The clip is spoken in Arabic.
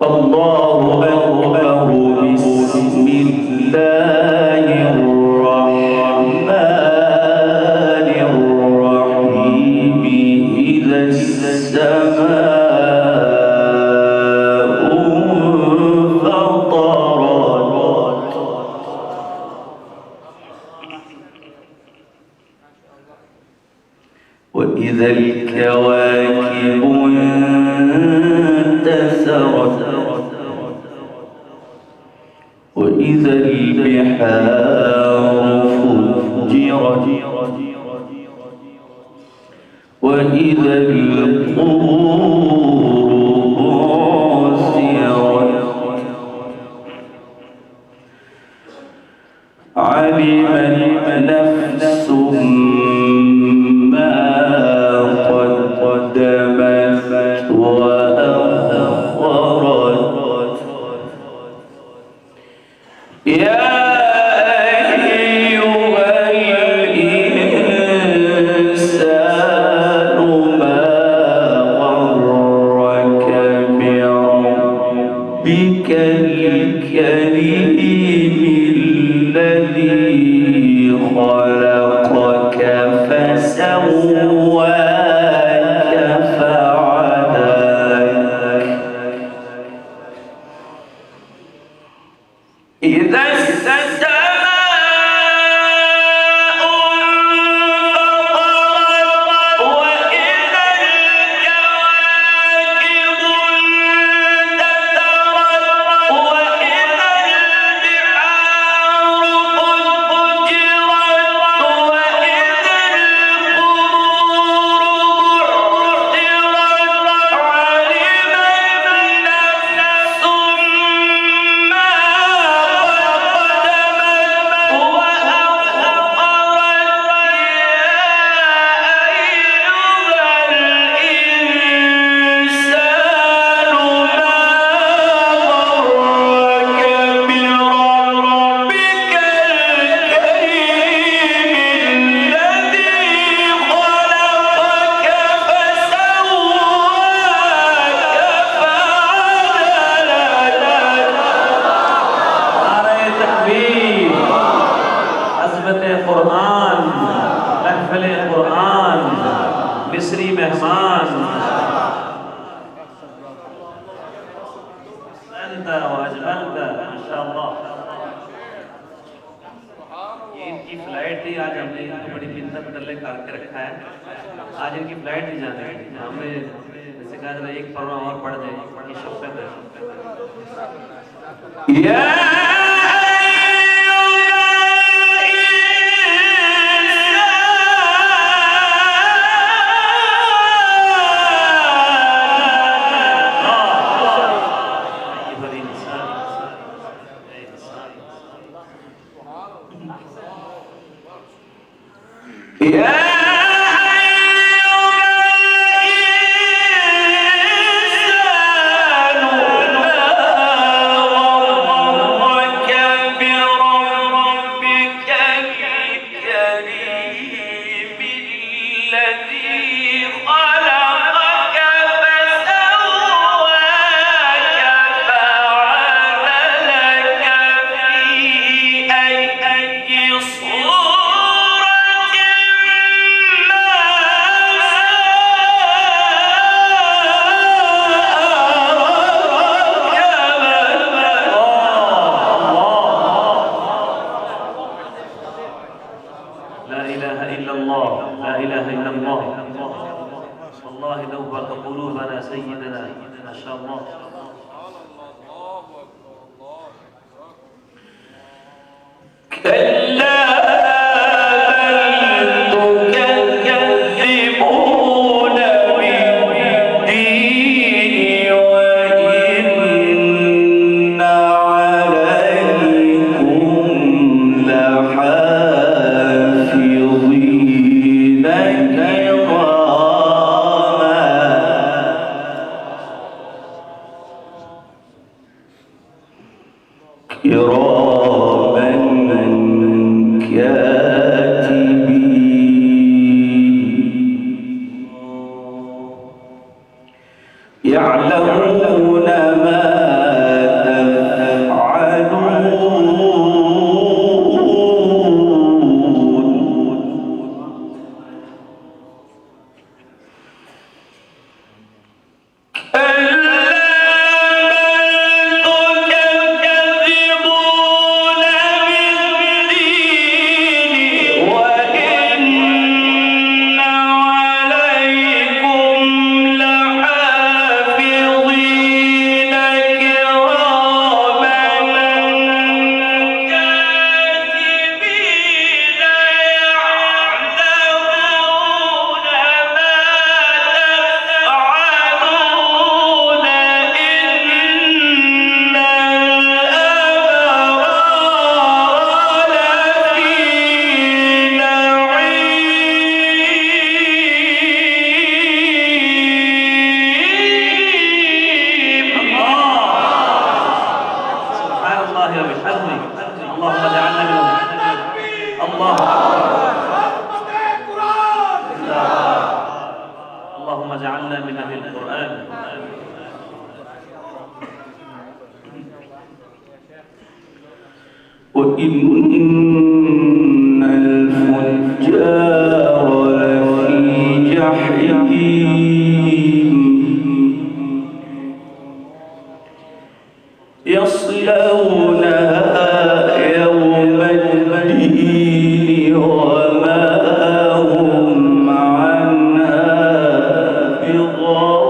الله أكبر. بسم الله الرحمن الرحيم. إذا السماء انفطرت وإذا الكواكب انتثرت وإذا البحار فجرت وإذا القبور بعثرت علمت نفس ما قدمت وأخرت. يا أيها الإنسان ما غرك بربك الكريم الذي خلقك فسواك فعدلك. إذا कुरान महफिल कुरान मिस्री मेहमान माशाअल्लाह। ये इनकी फ्लाइट थी आज, हमने इनको बड़ी मिन्नत करके करके रखा है। आज इनकी फ्लाइट नहीं जाने हमने जैसे कहा था एक प्रोग्राम और पढ़ जाए ये शफ़क़त है। والله نوّر قلوبنا سيدنا ما شاء الله. كلا بل تكذبون بالدين وإن عليكم لحافظين كراما كاتبين يعلمون ما إن الفجار لفي جحيم يصلونها يوم الدين وما هم عنها بغائبين